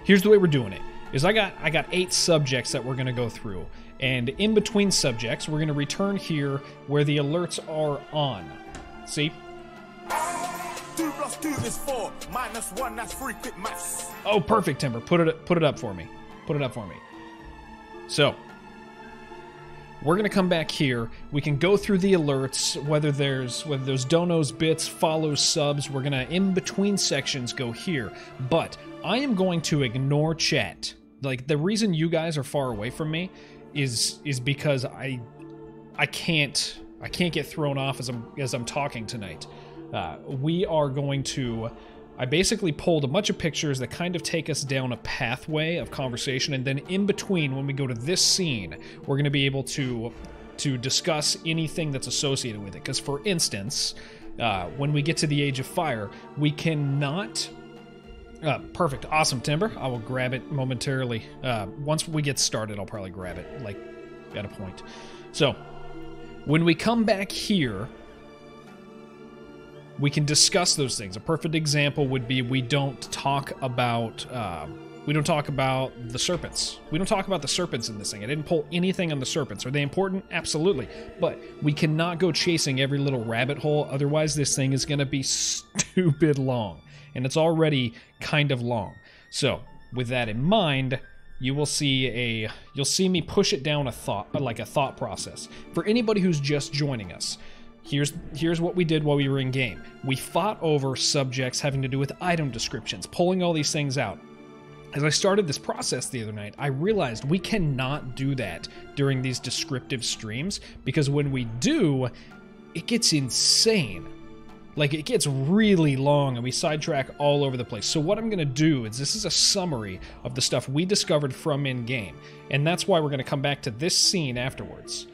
here's the way we're doing it. Is I got 8 subjects that we're going to go through. And in between subjects, we're going to return here where the alerts are on. See? 2 + 2 is 4. -1, that's frequent maths. Oh, perfect, Timber. Put it up for me. Put it up for me. So, we're going to come back here. We can go through the alerts, whether those donos, bits, follows, subs. We're going to, in between sections, go here. But I am going to ignore chat. Like, the reason you guys are far away from me is because I can't get thrown off as I'm talking tonight. We are going to... I basically pulled a bunch of pictures that kind of take us down a pathway of conversation, and then in between, when we go to this scene, we're going to be able to discuss anything that's associated with it. Because, for instance, when we get to the Age of Fire, we cannot... perfect. Awesome, Timber. I will grab it momentarily. Once we get started, I'll probably grab it, like, at a point. So, when we come back here... we can discuss those things. A perfect example would be we don't talk about the serpents. We don't talk about the serpents in this thing. I didn't pull anything on the serpents. Are they important? Absolutely. But we cannot go chasing every little rabbit hole. Otherwise, this thing is going to be stupid long. And it's already kind of long. So, with that in mind, you'll see me push it down a thought process. For anybody who's just joining us, Here's what we did while we were in game. We fought over subjects having to do with item descriptions, pulling all these things out. As I started this process the other night, I realized we cannot do that during these descriptive streams, because when we do, it gets insane. Like, it gets really long and we sidetrack all over the place. So what I'm going to do is, this is a summary of the stuff we discovered from in-game. And that's why we're going to come back to this scene afterwards,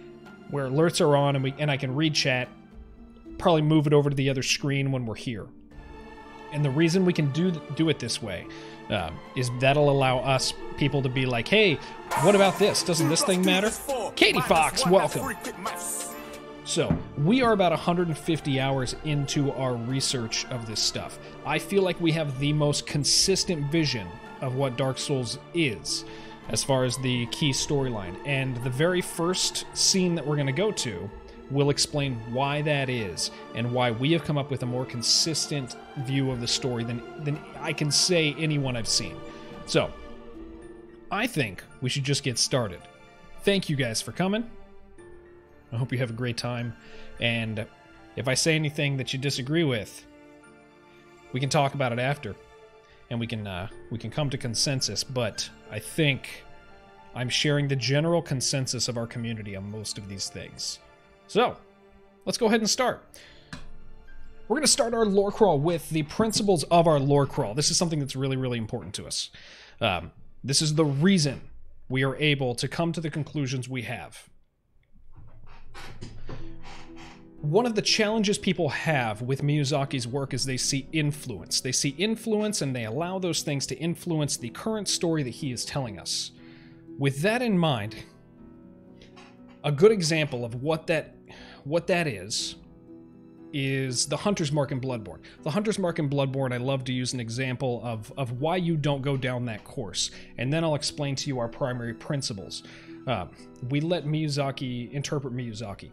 where alerts are on and I can read chat, probably move it over to the other screen when we're here. And the reason we can do it this way is that'll allow us people to be like, hey, what about this? Doesn't this thing matter? Katie Fox, welcome. So, we are about 150 hours into our research of this stuff. I feel like we have the most consistent vision of what Dark Souls is, as far as the key storyline. And the very first scene that we're going to go to will explain why that is, and why we have come up with a more consistent view of the story than I can say anyone I've seen. So, I think we should just get started. Thank you guys for coming. I hope you have a great time, and if I say anything that you disagree with, we can talk about it after, and we can come to consensus, but I think I'm sharing the general consensus of our community on most of these things. So, let's go ahead and start. We're going to start our lore crawl with the principles of our lore crawl. This is something that's really, really important to us. This is the reason we are able to come to the conclusions we have. One of the challenges people have with Miyazaki's work is they see influence. They see influence and they allow those things to influence the current story that he is telling us. With that in mind, a good example of what that is the Hunter's Mark in Bloodborne. The Hunter's Mark in Bloodborne, I love to use an example of why you don't go down that course, and then I'll explain to you our primary principles. We let Miyazaki interpret Miyazaki.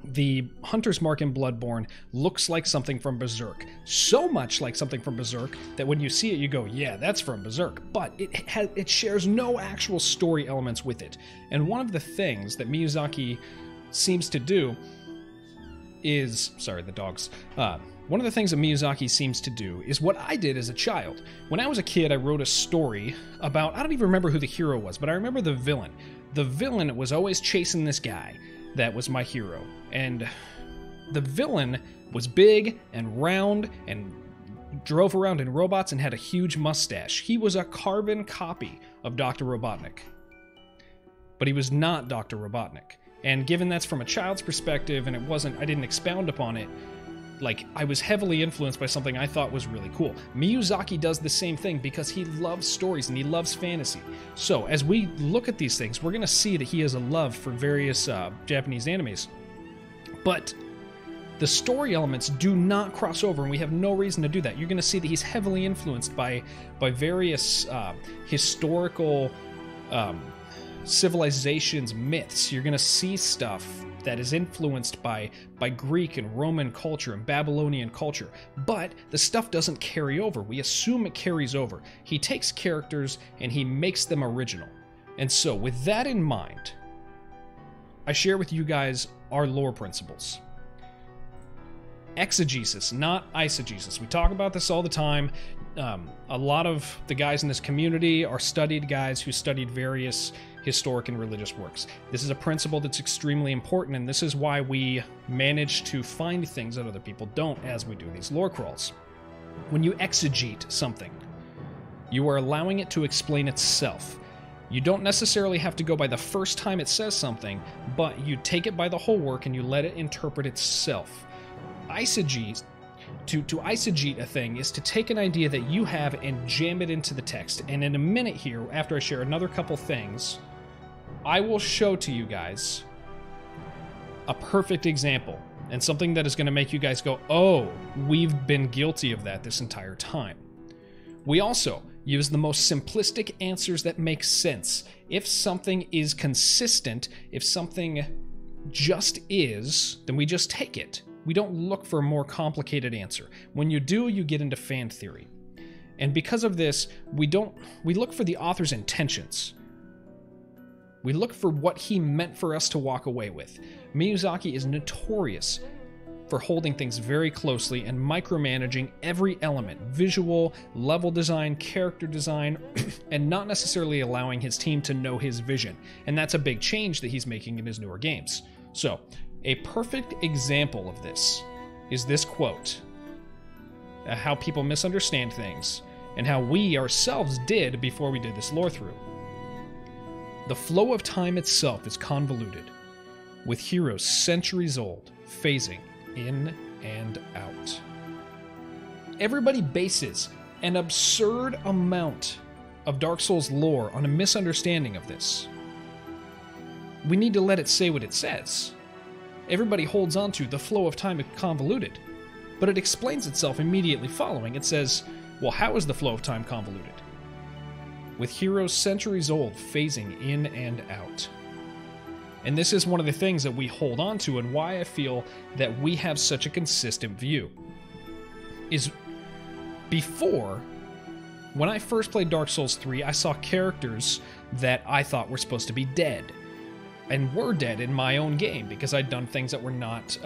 The Hunter's Mark in Bloodborne looks like something from Berserk. So much like something from Berserk that when you see it, you go, yeah, that's from Berserk. But it shares no actual story elements with it. And one of the things that Miyazaki seems to do is... Sorry, the dogs. One of the things that Miyazaki seems to do is what I did as a child. When I was a kid, I wrote a story about... I don't even remember who the hero was, but I remember the villain. The villain was always chasing this guy. That was my hero. And the villain was big and round and drove around in robots and had a huge mustache. He was a carbon copy of Dr. Robotnik. But he was not Dr. Robotnik. And given that's from a child's perspective and I didn't expound upon it, like, I was heavily influenced by something I thought was really cool. Miyazaki does the same thing because he loves stories and he loves fantasy. So, as we look at these things, we're going to see that he has a love for various Japanese animes. But The story elements do not cross over, and we have no reason to do that. You're going to see that he's heavily influenced by various historical civilizations, myths. You're going to see stuff that is influenced by Greek and Roman culture and Babylonian culture. But the stuff doesn't carry over. We assume it carries over. He takes characters and he makes them original. And so, with that in mind, I share with you guys our lore principles. Exegesis, not eisegesis. We talk about this all the time. A lot of the guys in this community are studied guys who studied various historic and religious works. This is a principle that's extremely important, and this is why we manage to find things that other people don't as we do these lore crawls. When you exegete something, you are allowing it to explain itself. You don't necessarily have to go by the first time it says something, but you take it by the whole work and you let it interpret itself. Eisegete, to eisegete a thing is to take an idea that you have and jam it into the text. And in a minute here, after I share another couple things, I will show to you guys a perfect example and something that is going to make you guys go, oh, we've been guilty of that this entire time. We also use the most simplistic answers that make sense. If something is consistent, if something just is, then we just take it. We don't look for a more complicated answer. When you do, you get into fan theory. And because of this, we look for the author's intentions. We look for what he meant for us to walk away with. Miyazaki is notorious for holding things very closely and micromanaging every element, visual, level design, character design, and not necessarily allowing his team to know his vision. And that's a big change that he's making in his newer games. So, a perfect example of this is this quote, how people misunderstand things, and how we ourselves did before we did this lore through. The flow of time itself is convoluted, with heroes centuries old, phasing in and out. Everybody bases an absurd amount of Dark Souls lore on a misunderstanding of this. We need to let it say what it says. Everybody holds on to the flow of time convoluted, but it explains itself immediately following. It says, well, how is the flow of time convoluted? With heroes centuries old phasing in and out. And this is one of the things that we hold on to, and why I feel that we have such a consistent view. Is before, when I first played Dark Souls 3, I saw characters that I thought were supposed to be dead. And were dead in my own game, because I'd done things that were not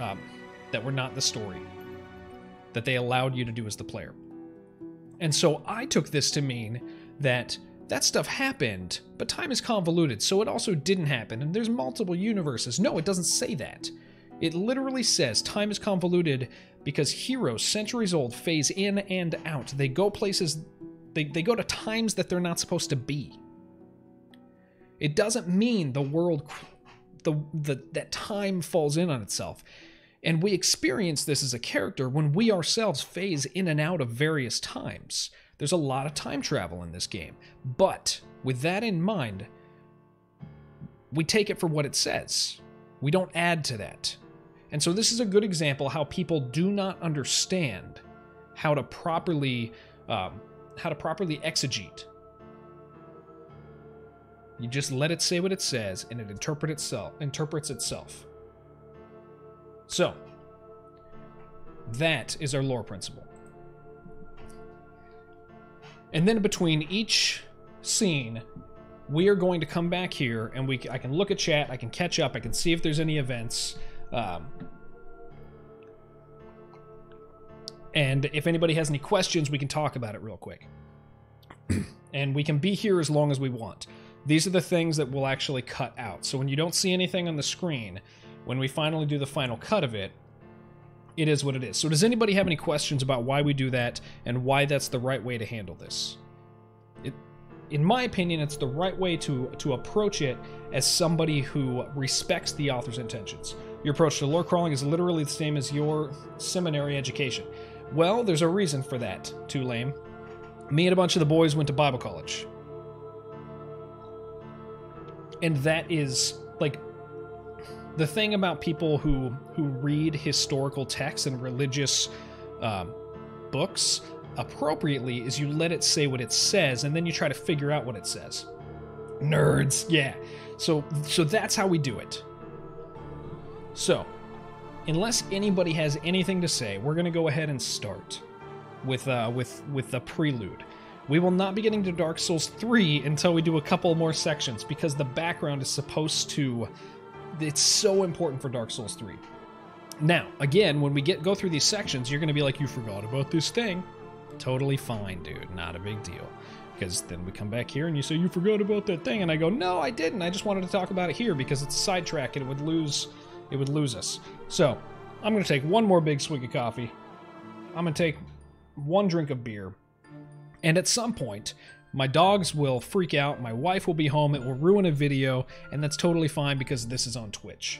the story that they allowed you to do as the player. And so I took this to mean that stuff happened, but time is convoluted, so it also didn't happen, and there's multiple universes. No, it doesn't say that. It literally says time is convoluted because heroes, centuries old, phase in and out. They go places, they go to times that they're not supposed to be. It doesn't mean the world, that time falls in on itself. And we experience this as a character when we ourselves phase in and out of various times. There's a lot of time travel in this game. But with that in mind, we take it for what it says. We don't add to that. And so this is a good example how people do not understand how to properly exegete. You just let it say what it says, and it interprets itself. So, that is our lore principle. And then between each scene, we are going to come back here, and I can look at chat, I can catch up, I can see if there's any events. And if anybody has any questions, we can talk about it real quick. And we can be here as long as we want. These are the things that we'll actually cut out. So when you don't see anything on the screen, when we finally do the final cut of it, it is what it is. So does anybody have any questions about why we do that and why that's the right way to handle this? In my opinion, it's the right way to approach it as somebody who respects the author's intentions. Your approach to lore crawling is literally the same as your seminary education. Well, there's a reason for that, Too Lame. Me and a bunch of the boys went to Bible college. And that is, like, The thing about people who read historical texts and religious books appropriately is you let it say what it says, and then you try to figure out what it says. Nerds, yeah. So that's how we do it. So, unless anybody has anything to say, we're going to go ahead and start with the prelude. We will not be getting to Dark Souls 3 until we do a couple more sections, because the background is supposed to... It's so important for Dark Souls 3. Now, again, when we go through these sections, you're going to be like, you forgot about this thing. Totally fine, dude. Not a big deal. Because then we come back here and you say, you forgot about that thing. And I go, no, I didn't. I just wanted to talk about it here because it's a sidetrack and it would lose us. So, I'm going to take one more big swig of coffee. I'm going to take one drink of beer. And at some point, my dogs will freak out. My wife will be home. It will ruin a video. And that's totally fine because this is on Twitch.